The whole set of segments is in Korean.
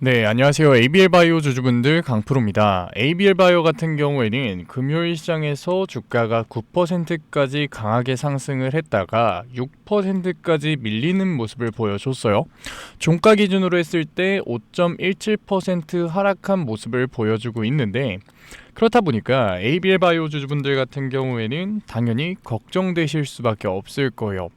네, 안녕하세요. ABL 바이오 주주분들 강프로입니다. ABL 바이오 같은 경우에는 금요일 시장에서 주가가 9%까지 강하게 상승을 했다가 6%까지 밀리는 모습을 보여줬어요. 종가 기준으로 했을 때 5.17% 하락한 모습을 보여주고 있는데, 그렇다 보니까 ABL 바이오 주주분들 같은 경우에는 당연히 걱정되실 수밖에 없을 거예요.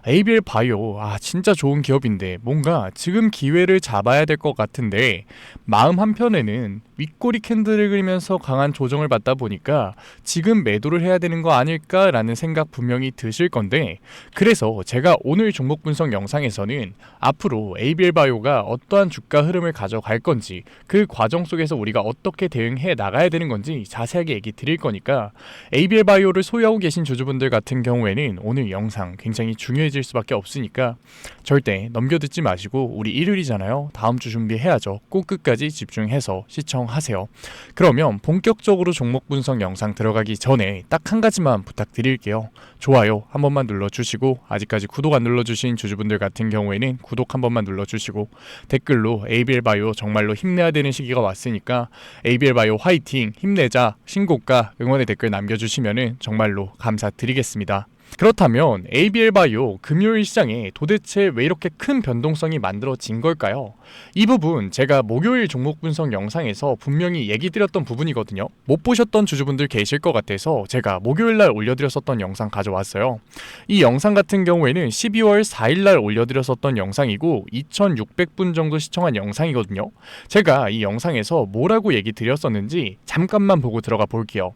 ABL 바이오, 진짜 좋은 기업인데 뭔가 지금 기회를 잡아야 될 것 같은데, 마음 한편에는 윗꼬리 캔들을 그리면서 강한 조정을 받다 보니까 지금 매도를 해야 되는 거 아닐까라는 생각 분명히 드실 건데, 그래서 제가 오늘 종목 분석 영상에서는 앞으로 ABL 바이오가 어떠한 주가 흐름을 가져갈 건지, 그 과정 속에서 우리가 어떻게 대응해 나가야 되는 건지 자세하게 얘기 드릴 거니까, ABL 바이오를 소유하고 계신 주주분들 같은 경우에는 오늘 영상 굉장히 중요해질 수밖에 없으니까 절대 넘겨듣지 마시고, 우리 일요일이잖아요. 다음 주 준비해야죠. 꼭 끝까지 집중해서 시청하세요. 그러면 본격적으로 종목 분석 영상 들어가기 전에 딱 한 가지만 부탁드릴게요. 좋아요 한 번만 눌러주시고, 아직까지 구독 안 눌러주신 주주분들 같은 경우에는 구독 한 번만 눌러주시고, 댓글로 ABL 바이오 정말로 힘내야 되는 시기가 왔으니까 ABL 바이오 화이팅, 힘내자, 신고가 응원의 댓글 남겨주시면 정말로 감사드리겠습니다. 그렇다면 ABL 바이오 금요일 시장에 도대체 왜 이렇게 큰 변동성이 만들어진 걸까요? 이 부분 제가 목요일 종목 분석 영상에서 분명히 얘기 드렸던 부분이거든요. 못 보셨던 주주분들 계실 것 같아서 제가 목요일날 올려드렸었던 영상 가져왔어요. 이 영상 같은 경우에는 12월 4일날 올려드렸었던 영상이고 2600분 정도 시청한 영상이거든요. 제가 이 영상에서 뭐라고 얘기 드렸었는지 잠깐만 보고 들어가 볼게요.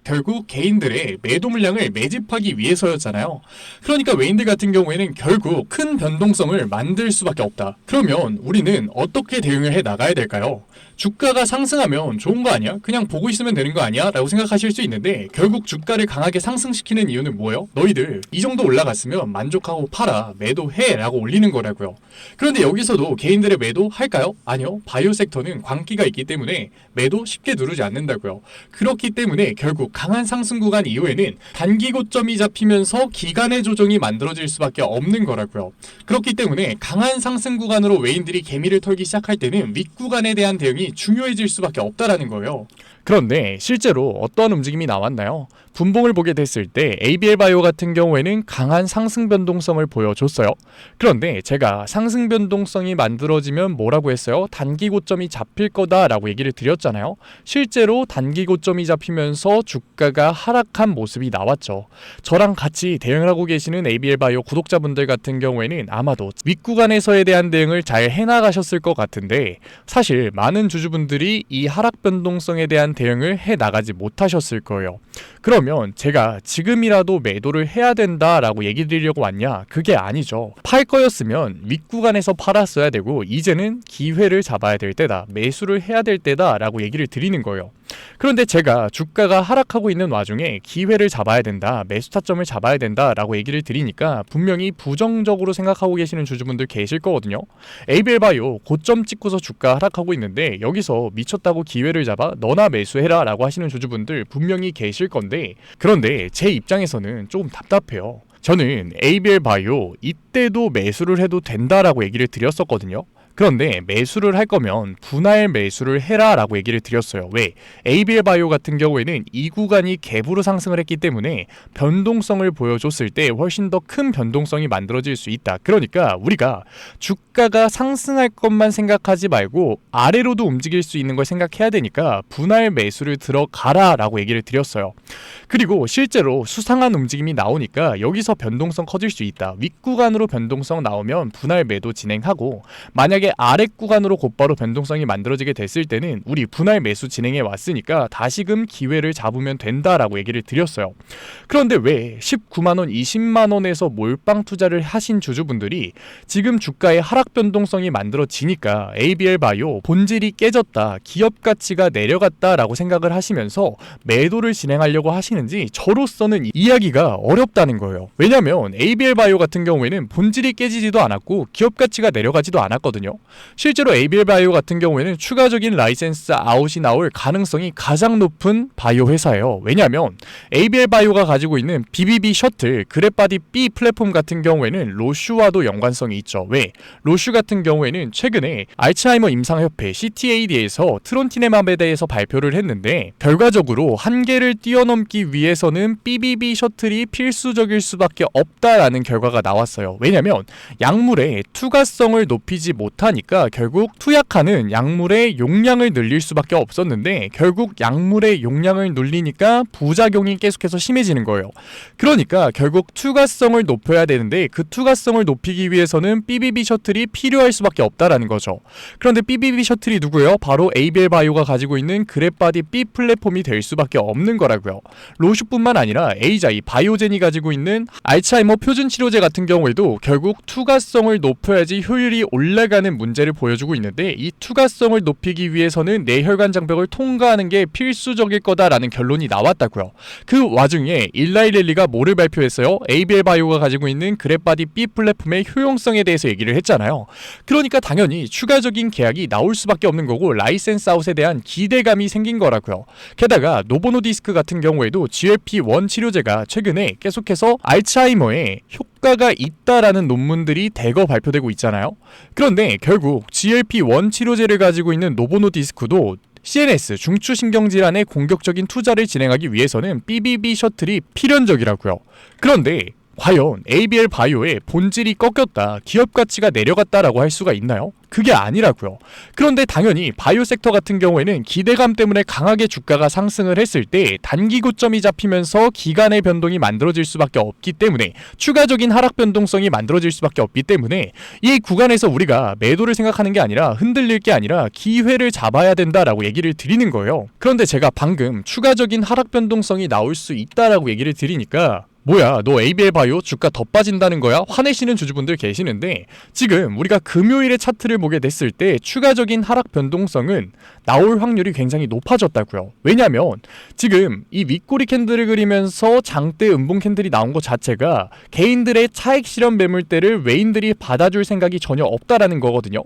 결국 개인들의 매도 물량을 매집하기 위해서였잖아요. 그러니까 외인들 같은 경우에는 결국 큰 변동성을 만들 수밖에 없다. 그러면 우리는 어떻게 대응을 해 나가야 될까요? 주가가 상승하면 좋은 거 아니야? 그냥 보고 있으면 되는 거 아니야? 라고 생각하실 수 있는데, 결국 주가를 강하게 상승시키는 이유는 뭐예요? 너희들 이 정도 올라갔으면 만족하고 팔아, 매도해 라고 올리는 거라고요. 그런데 여기서도 개인들의 매도 할까요? 아니요. 바이오 섹터는 광기가 있기 때문에 매도 쉽게 누르지 않는다고요. 그렇기 때문에 결국 강한 상승 구간 이후에는 단기 고점이 잡히면서 기간의 조정이 만들어질 수밖에 없는 거라고요. 그렇기 때문에 강한 상승 구간으로 외인들이 개미를 털기 시작할 때는 윗구간에 대한 대응이 중요해질 수밖에 없다라는 거예요. 그런데 실제로 어떠한 움직임이 나왔나요? 분봉을 보게 됐을 때 ABL 바이오 같은 경우에는 강한 상승 변동성을 보여줬어요. 그런데 제가 상승 변동성이 만들어지면 뭐라고 했어요? 단기 고점이 잡힐 거다라고 얘기를 드렸잖아요. 실제로 단기 고점이 잡히면서 주가가 하락한 모습이 나왔죠. 저랑 같이 대응을 하고 계시는 ABL 바이오 구독자분들 같은 경우에는 아마도 윗구간에서에 대한 대응을 잘 해나가셨을 것 같은데, 사실 많은 주주분들이 이 하락 변동성에 대한 대응을 해 나가지 못하셨을 거예요. 그러면 제가 지금이라도 매도를 해야 된다라고 얘기 드리려고 왔냐? 그게 아니죠. 팔 거였으면 윗구간에서 팔았어야 되고, 이제는 기회를 잡아야 될 때다, 매수를 해야 될 때다라고 얘기를 드리는 거예요. 그런데 제가 주가가 하락하고 있는 와중에 기회를 잡아야 된다, 매수 타점을 잡아야 된다라고 얘기를 드리니까 분명히 부정적으로 생각하고 계시는 주주분들 계실 거거든요. ABL 바이오 고점 찍고서 주가 하락하고 있는데 여기서 미쳤다고 기회를 잡아 너나 매수해라 라고 하시는 주주분들 분명히 계실 건데, 그런데 제 입장에서는 조금 답답해요. 저는 ABL 바이오 이때도 매수를 해도 된다라고 얘기를 드렸었거든요. 그런데 매수를 할 거면 분할 매수를 해라 라고 얘기를 드렸어요. 왜? ABL 바이오 같은 경우에는 이 구간이 갭으로 상승을 했기 때문에 변동성을 보여줬을 때 훨씬 더 큰 변동성이 만들어질 수 있다. 그러니까 우리가 주가가 상승할 것만 생각하지 말고 아래로도 움직일 수 있는 걸 생각해야 되니까 분할 매수를 들어가라 라고 얘기를 드렸어요. 그리고 실제로 수상한 움직임이 나오니까 여기서 변동성 커질 수 있다. 윗구간으로 변동성 나오면 분할 매도 진행하고, 만약에 아래 구간으로 곧바로 변동성이 만들어지게 됐을 때는 우리 분할 매수 진행해 왔으니까 다시금 기회를 잡으면 된다라고 얘기를 드렸어요. 그런데 왜 19만원, 20만원에서 몰빵 투자를 하신 주주분들이 지금 주가의 하락 변동성이 만들어지니까 ABL 바이오 본질이 깨졌다, 기업 가치가 내려갔다라고 생각을 하시면서 매도를 진행하려고 하시는지 저로서는 이해하기가 어렵다는 거예요. 왜냐면 ABL 바이오 같은 경우에는 본질이 깨지지도 않았고 기업 가치가 내려가지도 않았거든요. 실제로 ABL 바이오 같은 경우에는 추가적인 라이센스 아웃이 나올 가능성이 가장 높은 바이오 회사예요. 왜냐하면 ABL 바이오가 가지고 있는 BBB 셔틀 그랩바디 B 플랫폼 같은 경우에는 로슈와도 연관성이 있죠. 왜? 로슈 같은 경우에는 최근에 알츠하이머 임상협회 CTAD에서 트론티네맘에 대해서 발표를 했는데 결과적으로 한계를 뛰어넘기 위해서는 BBB 셔틀이 필수적일 수밖에 없다라는 결과가 나왔어요. 왜냐면 약물의 투과성을 높이지 못하니까 결국 투약하는 약물의 용량을 늘릴 수밖에 없었는데 결국 약물의 용량을 늘리니까 부작용이 계속해서 심해지는 거예요. 그러니까 결국 투과성을 높여야 되는데 그 투과성을 높이기 위해서는 BBB 셔틀이 필요할 수밖에 없다라는 거죠. 그런데 BBB 셔틀이 누구예요? 바로 ABL 바이오가 가지고 있는 그랩바디 B 플랫폼이 될 수밖에 없는 거라고요. 로슈뿐만 아니라 에이자이 바이오젠이 가지고 있는 알츠하이머 표준 치료제 같은 경우에도 결국 투과성을 높여야지 효율이 올라가는 문제를 보여주고 있는데 이 투과성을 높이기 위해서는 뇌혈관 장벽을 통과하는 게 필수적일 거다라는 결론이 나왔다고요. 그 와중에 일라이 렐리가 뭐를 발표했어요? ABL 바이오가 가지고 있는 그랩바디 B 플랫폼의 효용성에 대해서 얘기를 했잖아요. 그러니까 당연히 추가적인 계약이 나올 수밖에 없는 거고 라이센스 아웃에 대한 기대감이 생긴 거라고요. 게다가 노보노디스크 같은 경우에도 GLP-1 치료제가 최근에 계속해서 알츠하이머에 효과가 있다라는 논문들이 대거 발표되고 있잖아요. 그런데 결국 GLP-1 치료제를 가지고 있는 노보노디스크도 CNS 중추신경질환의 공격적인 투자를 진행하기 위해서는 BBB 셔틀이 필연적이라고요. 그런데 과연 ABL 바이오의 본질이 꺾였다, 기업 가치가 내려갔다라고 할 수가 있나요? 그게 아니라고요. 그런데 당연히 바이오 섹터 같은 경우에는 기대감 때문에 강하게 주가가 상승을 했을 때 단기 고점이 잡히면서 기간의 변동이 만들어질 수밖에 없기 때문에 추가적인 하락 변동성이 만들어질 수밖에 없기 때문에 이 구간에서 우리가 매도를 생각하는 게 아니라 흔들릴 게 아니라 기회를 잡아야 된다라고 얘기를 드리는 거예요. 그런데 제가 방금 추가적인 하락 변동성이 나올 수 있다라고 얘기를 드리니까 뭐야, 너 ABL 바이오 주가 더 빠진다는 거야? 화내시는 주주분들 계시는데 지금 우리가 금요일의 차트를 보게 됐을 때 추가적인 하락 변동성은 나올 확률이 굉장히 높아졌다고요. 왜냐면 지금 이 윗꼬리 캔들을 그리면서 장대 음봉 캔들이 나온 것 자체가 개인들의 차익 실현 매물대를 외인들이 받아줄 생각이 전혀 없다라는 거거든요.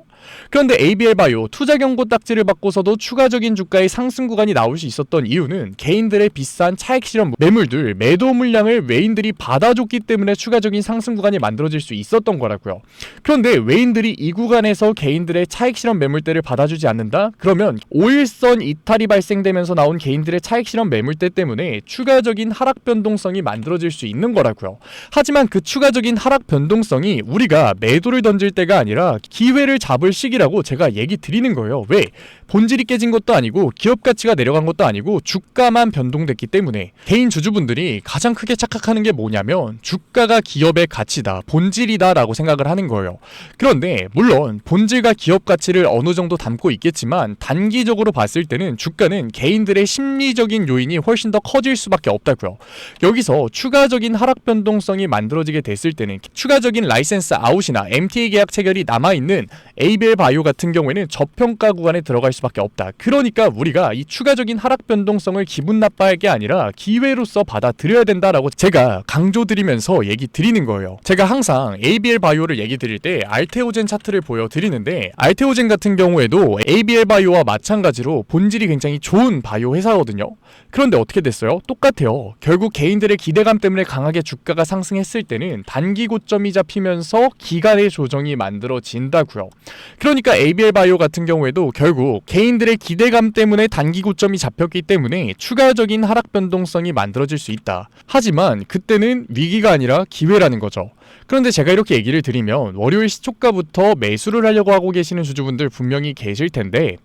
그런데 ABL 바이오 투자 경고 딱지를 받고서도 추가적인 주가의 상승 구간이 나올 수 있었던 이유는 개인들의 비싼 차익 실현 매물들, 매도 물량을 외인들이 받아줬기 때문에 추가적인 상승 구간이 만들어질 수 있었던 거라고요. 그런데 외인들이 이 구간에서 개인들의 차익 실현 매물대를 받아주지 않는다? 그러면 5일선 이탈이 발생되면서 나온 개인들의 차익 실현 매물대 때문에 추가적인 하락 변동성이 만들어질 수 있는 거라고요. 하지만 그 추가적인 하락 변동성이 우리가 매도를 던질 때가 아니라 기회를 잡을 시기라고 제가 얘기 드리는 거예요. 왜? 본질이 깨진 것도 아니고 기업 가치가 내려간 것도 아니고 주가만 변동됐기 때문에 개인 주주분들이 가장 크게 착각하는 게 뭐냐면 주가가 기업의 가치다, 본질이다 라고 생각을 하는 거예요. 그런데 물론 본질과 기업 가치를 어느 정도 담고 있겠지만 단기적으로 봤을 때는 주가는 개인들의 심리적인 요인이 훨씬 더 커질 수밖에 없다고요. 여기서 추가적인 하락 변동성이 만들어지게 됐을 때는 추가적인 라이센스 아웃이나 MTA 계약 체결이 남아있는 ABL 바이오 같은 경우에는 저평가 구간에 들어갈 수밖에 없다. 그러니까 우리가 이 추가적인 하락 변동성을 기분 나빠할 게 아니라 기회로서 받아들여야 된다라고 제가 강조드리면서 얘기 드리는 거예요. 제가 항상 ABL 바이오를 얘기 드릴 때 알테오젠 차트를 보여드리는데 알테오젠 같은 경우에도 ABL 바이오와 마찬가지로 본질이 굉장히 좋은 바이오 회사거든요. 그런데 어떻게 됐어요? 똑같아요. 결국 개인들의 기대감 때문에 강하게 주가가 상승했을 때는 단기 고점이 잡히면서 기간의 조정이 만들어진다고요. 그러니까 ABL 바이오 같은 경우에도 결국 개인들의 기대감 때문에 단기 고점이 잡혔기 때문에 추가적인 하락 변동성이 만들어질 수 있다. 하지만 그때는 위기가 아니라 기회라는 거죠. 그런데 제가 이렇게 얘기를 드리면 월요일 시초가부터 매수를 하려고 하고 계시는 주주분들 분명히 계실 텐데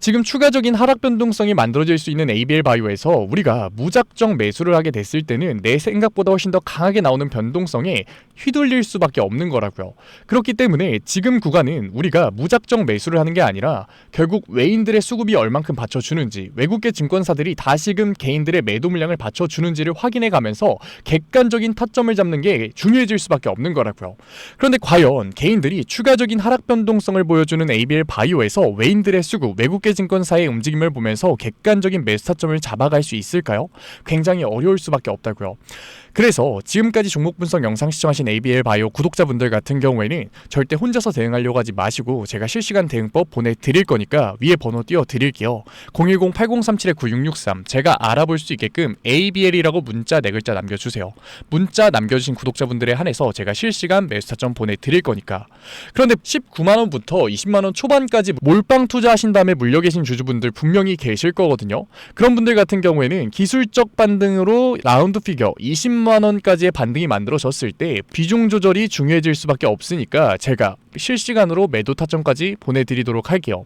지금 추가적인 하락 변동성이 만들어질 수 있는 ABL 바이오에서 우리가 무작정 매수를 하게 됐을 때는 내 생각보다 훨씬 더 강하게 나오는 변동성에 휘둘릴 수밖에 없는 거라고요. 그렇기 때문에 지금 구간은 우리가 무작정 매수를 하는 게 아니라 결국 외인들의 수급이 얼만큼 받쳐주는지, 외국계 증권사들이 다시금 개인들의 매도 물량을 받쳐주는지를 확인해 가면서 객관적인 타점을 잡는 게 중요해질 수밖에 없는 거라고요. 그런데 과연 개인들이 추가적인 하락 변동성을 보여주는 ABL 바이오에서 외인들의 수급, 외국계 개 증권사의 움직임을 보면서 객관적인 매수 타점을 잡아갈 수 있을까요? 굉장히 어려울 수밖에 없다고요. 그래서 지금까지 종목 분석 영상 시청하신 ABL 바이오 구독자분들 같은 경우에는 절대 혼자서 대응하려고 하지 마시고 제가 실시간 대응법 보내드릴 거니까 위에 번호 띄워드릴게요. 010-8037-9663 제가 알아볼 수 있게끔 ABL이라고 문자 4글자 남겨주세요. 문자 남겨주신 구독자분들에 한해서 제가 실시간 매수 타점 보내드릴 거니까. 그런데 19만원부터 20만원 초반까지 몰빵 투자하신 다음에 물려 계신 주주분들 분명히 계실 거거든요. 그런 분들 같은 경우에는 기술적 반등으로 라운드 피겨 20만원까지의 반등이 만들어졌을 때 비중 조절이 중요해질 수밖에 없으니까 제가 실시간으로 매도 타점까지 보내드리도록 할게요.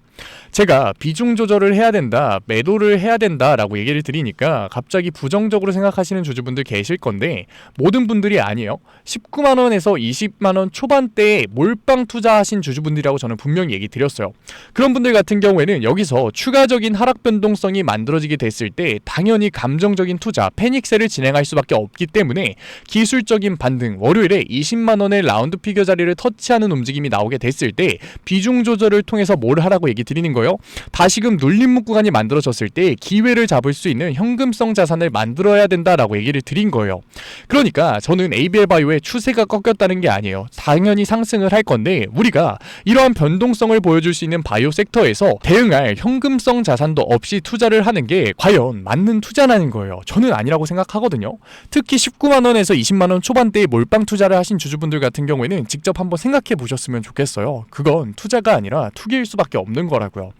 제가 비중 조절을 해야 된다, 매도를 해야 된다 라고 얘기를 드리니까 갑자기 부정적으로 생각하시는 주주분들 계실 건데 모든 분들이 아니에요. 19만원에서 20만원 초반대에 몰빵 투자하신 주주분들이라고 저는 분명히 얘기 드렸어요. 그런 분들 같은 경우에는 여기서 추가적인 하락 변동성이 만들어지게 됐을 때 당연히 감정적인 투자, 패닉셀을 진행할 수밖에 없기 때문에 기술적인 반등, 월요일에 20만원의 라운드 피겨 자리를 터치하는 움직임이 나오게 됐을 때 비중 조절을 통해서 뭘 하라고 얘기 드리는 거예요? 다시금 눌림목 구간이 만들어졌을 때 기회를 잡을 수 있는 현금성 자산을 만들어야 된다라고 얘기를 드린 거예요. 그러니까 저는 ABL 바이오의 추세가 꺾였다는 게 아니에요. 당연히 상승을 할 건데 우리가 이러한 변동성을 보여줄 수 있는 바이오 섹터에서 대응할 현금성 자산도 없이 투자를 하는 게 과연 맞는 투자라는 거예요. 저는 아니라고 생각하거든요. 특히 19만원에서 20만원 초반대에 몰빵 투자를 하신 주주분들 같은 경우에는 직접 한번 생각해 보셨으면 좋겠어요. 그건 투자가 아니라 투기일 수밖에 없는 거라고요.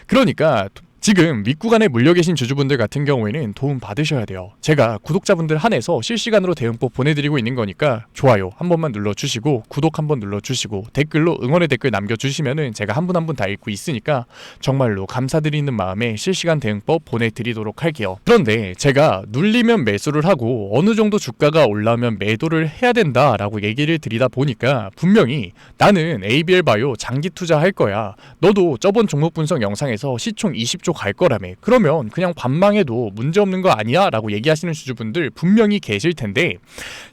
그러니까 지금 윗구간에 물려 계신 주주분들 같은 경우에는 도움 받으셔야 돼요. 제가 구독자분들 한해서 실시간으로 대응법 보내드리고 있는 거니까 좋아요 한 번만 눌러주시고 구독 한번 눌러주시고 댓글로 응원의 댓글 남겨주시면은 제가 한 분 한 분 다 읽고 있으니까 정말로 감사드리는 마음에 실시간 대응법 보내드리도록 할게요. 그런데 제가 눌리면 매수를 하고 어느 정도 주가가 올라오면 매도를 해야 된다라고 얘기를 드리다 보니까 분명히 나는 ABL 바이오 장기 투자할 거야. 너도 저번 종목 분석 영상에서 시총 20조 갈 거라며. 그러면 그냥 관망해도 문제없는 거 아니야? 라고 얘기하시는 주주분들 분명히 계실 텐데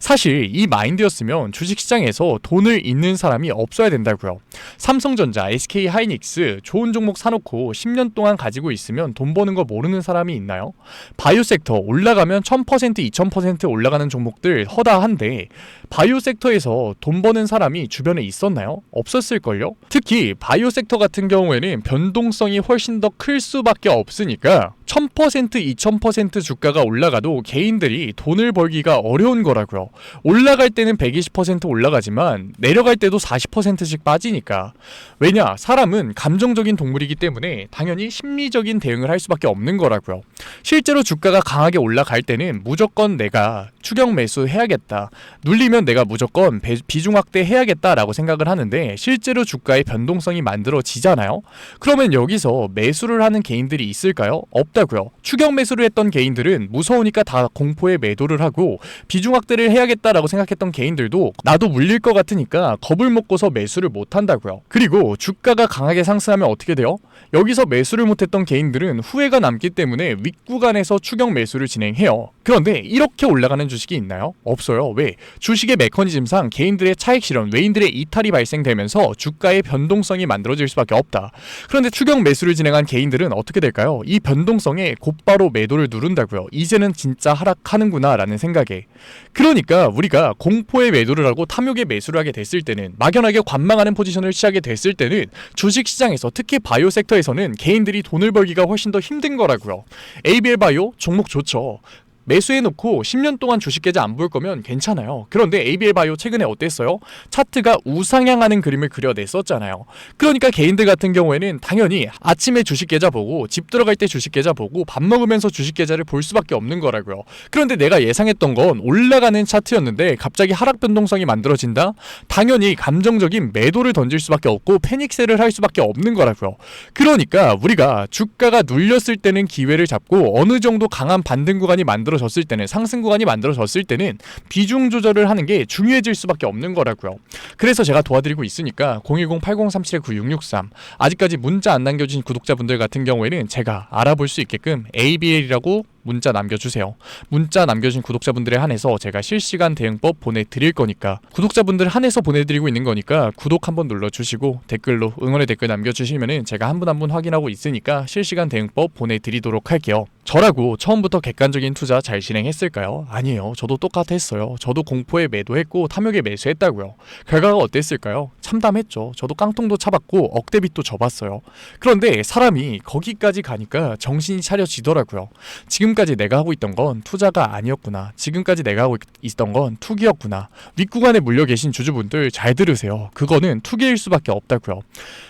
사실 이 마인드였으면 주식시장에서 돈을 잃는 사람이 없어야 된다고요. 삼성전자, SK 하이닉스 좋은 종목 사놓고 10년 동안 가지고 있으면 돈 버는 거 모르는 사람이 있나요? 바이오 섹터 올라가면 1000%, 2000% 올라가는 종목들 허다한데 바이오 섹터에서 돈 버는 사람이 주변에 있었나요? 없었을걸요? 특히 바이오 섹터 같은 경우에는 변동성이 훨씬 더 클 수밖에 없으니까 1000%, 2000% 주가가 올라가도 개인들이 돈을 벌기가 어려운 거라고요. 올라갈 때는 120% 올라가지만 내려갈 때도 40%씩 빠지니까. 왜냐? 사람은 감정적인 동물이기 때문에 당연히 심리적인 대응을 할 수밖에 없는 거라고요. 실제로 주가가 강하게 올라갈 때는 무조건 내가 추격 매수 해야겠다. 눌리면 내가 무조건 비중 확대 해야겠다라고 생각을 하는데 실제로 주가의 변동성이 만들어지잖아요. 그러면 여기서 매수를 하는 개인들이 있을까요? 없다고요. 추격 매수를 했던 개인들은 무서우니까 다 공포에 매도를 하고 비중 확대를 해야겠다라고 생각했던 개인들도 나도 물릴 것 같으니까 겁을 먹고서 매수를 못 한다고요. 그리고 주가가 강하게 상승하면 어떻게 돼요? 여기서 매수를 못했던 개인들은 후회가 남기 때문에 윗구간에서 추격 매수를 진행해요. 그런데 이렇게 올라가는 주식이 있나요? 없어요. 왜? 주식의 메커니즘상 개인들의 차익 실현, 외인들의 이탈이 발생되면서 주가의 변동성이 만들어질 수밖에 없다. 그런데 추격 매수를 진행한 개인들은 어떻게 될까요? 이 변동성에 곧바로 매도를 누른다고요. 이제는 진짜 하락하는구나 라는 생각에. 그러니까 우리가 공포의 매도를 하고 탐욕의 매수를 하게 됐을 때는 막연하게 관망하는 포지션을 취하게 됐을 때는 주식시장에서 특히 바이오 섹터에서는 개인들이 돈을 벌기가 훨씬 더 힘든 거라고요. ABL 바이오 종목 좋죠. 매수해놓고 10년 동안 주식 계좌 안 볼 거면 괜찮아요. 그런데 ABL 바이오 최근에 어땠어요? 차트가 우상향하는 그림을 그려냈었잖아요. 그러니까 개인들 같은 경우에는 당연히 아침에 주식 계좌 보고 집 들어갈 때 주식 계좌 보고 밥 먹으면서 주식 계좌를 볼 수밖에 없는 거라고요. 그런데 내가 예상했던 건 올라가는 차트였는데 갑자기 하락 변동성이 만들어진다? 당연히 감정적인 매도를 던질 수밖에 없고 패닉셀을 할 수밖에 없는 거라고요. 그러니까 우리가 주가가 눌렸을 때는 기회를 잡고 어느 정도 강한 반등 구간이 만들어졌을 때는 상승 구간이 만들어졌을 때는 비중 조절을 하는 게 중요해질 수밖에 없는 거라고요. 그래서 제가 도와드리고 있으니까 010-8037-9663 아직까지 문자 안 남겨주신 구독자분들 같은 경우에는 제가 알아볼 수 있게끔 ABL이라고 문자 남겨주세요. 문자 남겨주신 구독자분들에 한해서 제가 실시간 대응법 보내드릴 거니까, 구독자분들 한해서 보내드리고 있는 거니까 구독 한번 눌러주시고 댓글로 응원의 댓글 남겨주시면은 제가 한 분 한 분 확인하고 있으니까 실시간 대응법 보내드리도록 할게요. 저라고 처음부터 객관적인 투자 잘 진행했을까요? 아니에요. 저도 똑같았어요. 저도 공포에 매도했고 탐욕에 매수했다고요. 결과가 어땠을까요? 참담했죠. 저도 깡통도 차봤고 억대빚도 져봤어요. 그런데 사람이 거기까지 가니까 정신이 차려지더라고요. 지금까지 내가 하고 있던 건 투자가 아니었구나. 지금까지 내가 하고 있던 건 투기였구나. 윗구간에 물려 계신 주주분들 잘 들으세요. 그거는 투기일 수밖에 없다고요.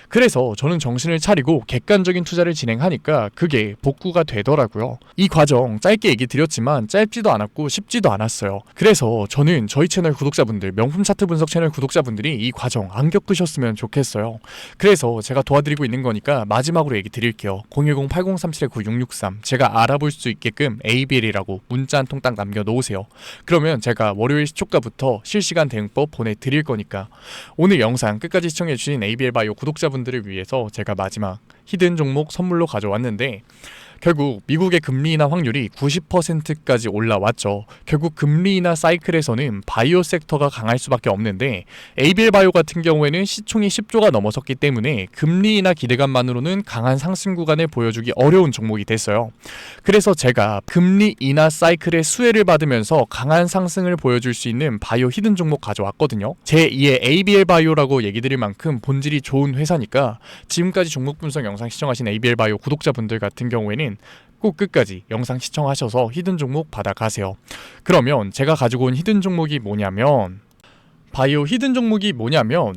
그래서 저는 정신을 차리고 객관적인 투자를 진행하니까 그게 복구가 되더라고요. 이 과정 짧게 얘기 드렸지만 짧지도 않았고 쉽지도 않았어요. 그래서 저는 저희 채널 구독자분들, 명품 차트 분석 채널 구독자분들이 이 과정 안 겪으셨으면 좋겠어요. 그래서 제가 도와드리고 있는 거니까 마지막으로 얘기 드릴게요. 010-8037-9663 제가 알아볼 수 있게끔 ABL이라고 문자 한 통 딱 남겨놓으세요. 그러면 제가 월요일 시초가부터 실시간 대응법 보내드릴 거니까 오늘 영상 끝까지 시청해주신 ABL바이오 구독자분들을 위해서 제가 마지막 히든 종목 선물로 가져왔는데, 결국 미국의 금리 인하 확률이 90%까지 올라왔죠. 결국 금리 인하 사이클에서는 바이오 섹터가 강할 수밖에 없는데 ABL 바이오 같은 경우에는 시총이 10조가 넘어섰기 때문에 금리 인하 기대감만으로는 강한 상승 구간을 보여주기 어려운 종목이 됐어요. 그래서 제가 금리 인하 사이클의 수혜를 받으면서 강한 상승을 보여줄 수 있는 바이오 히든 종목 가져왔거든요. 제2의 ABL 바이오라고 얘기 드릴 만큼 본질이 좋은 회사니까 지금까지 종목 분석 영상 시청하신 ABL 바이오 구독자분들 같은 경우에는 꼭 끝까지 영상 시청하셔서 히든 종목 받아가세요. 그러면 제가 가지고 온 히든 종목이 뭐냐면, 바이오 히든 종목이 뭐냐면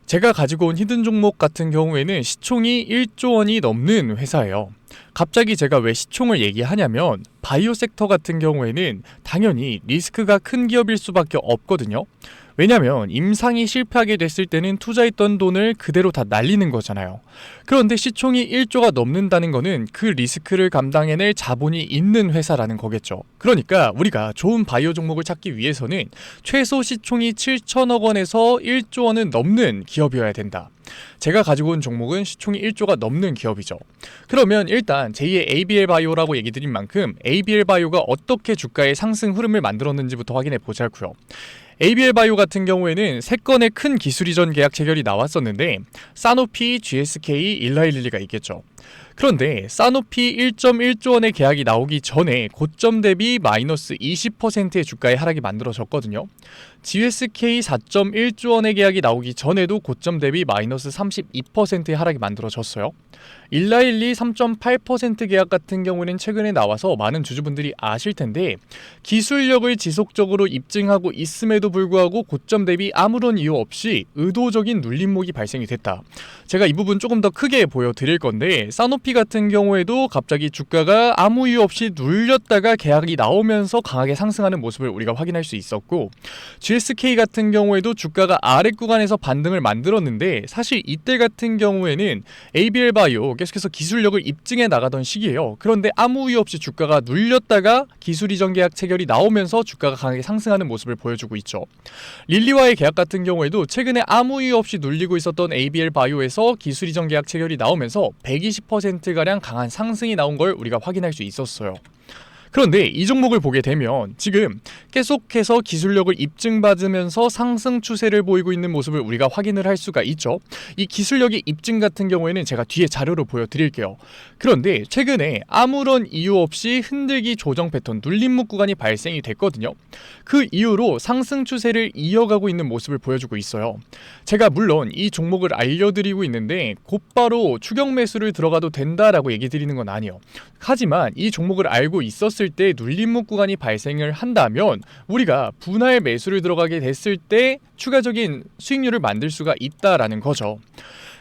제가 가지고 온 히든 종목 같은 경우에는 시총이 1조 원이 넘는 회사예요. 갑자기 제가 왜 시총을 얘기하냐면 바이오 섹터 같은 경우에는 당연히 리스크가 큰 기업일 수밖에 없거든요. 왜냐면 임상이 실패하게 됐을 때는 투자했던 돈을 그대로 다 날리는 거잖아요. 그런데 시총이 1조가 넘는다는 거는 그 리스크를 감당해낼 자본이 있는 회사라는 거겠죠. 그러니까 우리가 좋은 바이오 종목을 찾기 위해서는 최소 시총이 7천억 원에서 1조 원은 넘는 기업이어야 된다. 제가 가지고 온 종목은 시총이 1조가 넘는 기업이죠. 그러면 일단 제2의 ABL 바이오라고 얘기 드린 만큼 ABL 바이오가 어떻게 주가의 상승 흐름을 만들었는지부터 확인해 보자고요. ABL 바이오 같은 경우에는 3건의 큰 기술 이전 계약 체결이 나왔었는데 사노피, GSK, 일라일릴리가 있겠죠. 그런데 사노피 1.1조 원의 계약이 나오기 전에 고점 대비 마이너스 20%의 주가의 하락이 만들어졌거든요. GSK 4.1조 원의 계약이 나오기 전에도 고점 대비 마이너스 32%의 하락이 만들어졌어요. 일라일리 3.8% 계약 같은 경우는 최근에 나와서 많은 주주분들이 아실 텐데 기술력을 지속적으로 입증하고 있음에도 불구하고 고점 대비 아무런 이유 없이 의도적인 눌림목이 발생이 됐다. 제가 이 부분 조금 더 크게 보여드릴 건데, 사노피 같은 경우에도 갑자기 주가가 아무 이유 없이 눌렸다가 계약이 나오면서 강하게 상승하는 모습을 우리가 확인할 수 있었고, GSK 같은 경우에도 주가가 아래 구간에서 반등을 만들었는데 사실 이때 같은 경우에는 ABL 바이오 계속해서 기술력을 입증해 나가던 시기예요. 그런데 아무 이유 없이 주가가 눌렸다가 기술 이전 계약 체결이 나오면서 주가가 강하게 상승하는 모습을 보여주고 있죠. 릴리와의 계약 같은 경우에도 최근에 아무 이유 없이 눌리고 있었던 ABL 바이오에서 기술 이전 계약 체결이 나오면서 120%가량 강한 상승이 나온 걸 우리가 확인할 수 있었어요. 그런데 이 종목을 보게 되면 지금 계속해서 기술력을 입증받으면서 상승 추세를 보이고 있는 모습을 우리가 확인을 할 수가 있죠. 이 기술력의 입증 같은 경우에는 제가 뒤에 자료로 보여드릴게요. 그런데 최근에 아무런 이유 없이 흔들기 조정 패턴, 눌림목 구간이 발생이 됐거든요. 그 이후로 상승 추세를 이어가고 있는 모습을 보여주고 있어요. 제가 물론 이 종목을 알려드리고 있는데 곧바로 추격 매수를 들어가도 된다라고 얘기 드리는 건 아니에요. 하지만 이 종목을 알고 있었을 때 눌림목 구간이 발생을 한다면 우리가 분할 매수를 들어가게 됐을 때 추가적인 수익률을 만들 수가 있다라는 거죠.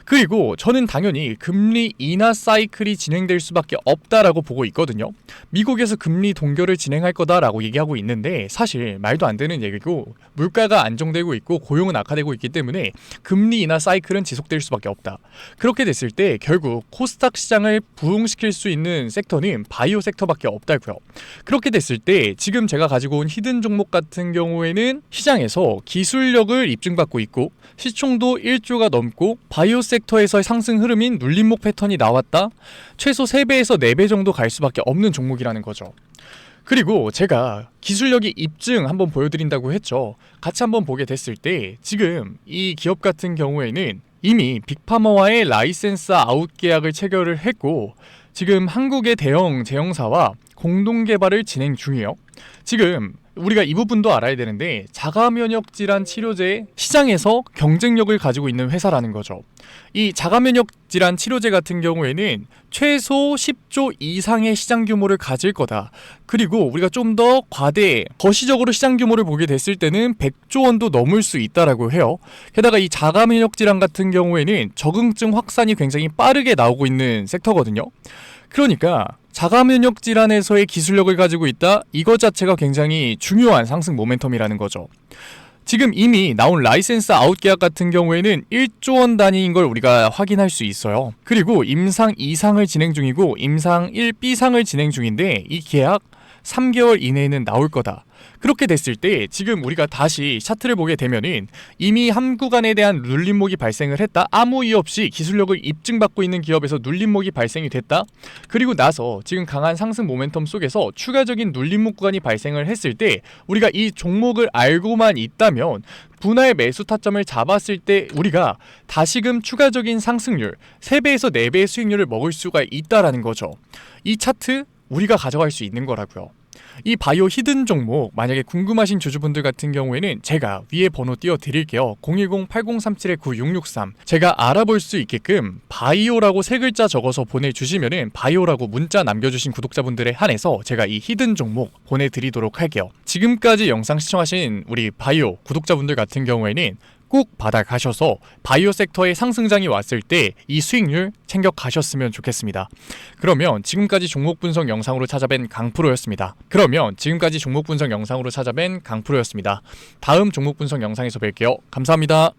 그리고 저는 당연히 금리 인하 사이클이 진행될 수밖에 없다라고 보고 있거든요. 미국에서 금리 동결을 진행할 거다라고 얘기하고 있는데 사실 말도 안 되는 얘기고, 물가가 안정되고 있고 고용은 악화되고 있기 때문에 금리 인하 사이클은 지속될 수밖에 없다. 그렇게 됐을 때 결국 코스닥 시장을 부흥시킬 수 있는 섹터는 바이오 섹터밖에 없다고요. 그렇게 됐을 때 지금 제가 가지고 온 히든 종목 같은 경우에는 시장에서 기술력을 입증받고 있고 시총도 1조가 넘고 바이오 섹터에서의 상승 흐름인 눌림목 패턴이 나왔다? 최소 3배에서 4배 정도 갈 수밖에 없는 종목이라는 거죠. 그리고 제가 기술력이 입증 한번 보여드린다고 했죠. 같이 한번 보게 됐을 때 지금 이 기업 같은 경우에는 이미 빅파머와의 라이센스 아웃 계약을 체결을 했고 지금 한국의 대형 제형사와 공동 개발을 진행 중이에요. 지금 우리가 이 부분도 알아야 되는데 자가면역 질환 치료제 시장에서 경쟁력을 가지고 있는 회사라는 거죠. 이 자가면역 질환 치료제 같은 경우에는 최소 10조 이상의 시장 규모를 가질 거다. 그리고 우리가 좀 더 거시적으로 시장 규모를 보게 됐을 때는 100조 원도 넘을 수 있다라고 해요. 게다가 이 자가면역 질환 같은 경우에는 적응증 확산이 굉장히 빠르게 나오고 있는 섹터거든요. 그러니까 자가면역 질환에서의 기술력을 가지고 있다, 이것 자체가 굉장히 중요한 상승 모멘텀이라는 거죠. 지금 이미 나온 라이센스 아웃 계약 같은 경우에는 1조 원 단위인 걸 우리가 확인할 수 있어요. 그리고 임상 2상을 진행 중이고 임상 1B상을 진행 중인데 이 계약 3개월 이내에는 나올 거다. 그렇게 됐을 때 지금 우리가 다시 차트를 보게 되면은 이미 한 구간에 대한 눌림목이 발생을 했다. 아무 이유 없이 기술력을 입증받고 있는 기업에서 눌림목이 발생이 됐다. 그리고 나서 지금 강한 상승 모멘텀 속에서 추가적인 눌림목 구간이 발생을 했을 때 우리가 이 종목을 알고만 있다면 분할 매수 타점을 잡았을 때 우리가 다시금 추가적인 상승률 3배에서 4배의 수익률을 먹을 수가 있다라는 거죠. 이 차트 우리가 가져갈 수 있는 거라고요. 이 바이오 히든 종목 만약에 궁금하신 주주분들 같은 경우에는 제가 위에 번호 띄워드릴게요. 010-8037-9663 제가 알아볼 수 있게끔 바이오라고 3글자 적어서 보내주시면은 바이오라고 문자 남겨주신 구독자분들에 한해서 제가 이 히든 종목 보내드리도록 할게요. 지금까지 영상 시청하신 우리 바이오 구독자분들 같은 경우에는 꼭 받아가셔서 바이오 섹터의 상승장이 왔을 때 이 수익률 챙겨가셨으면 좋겠습니다. 그러면 지금까지 종목 분석 영상으로 찾아뵌 강프로였습니다. 다음 종목 분석 영상에서 뵐게요. 감사합니다.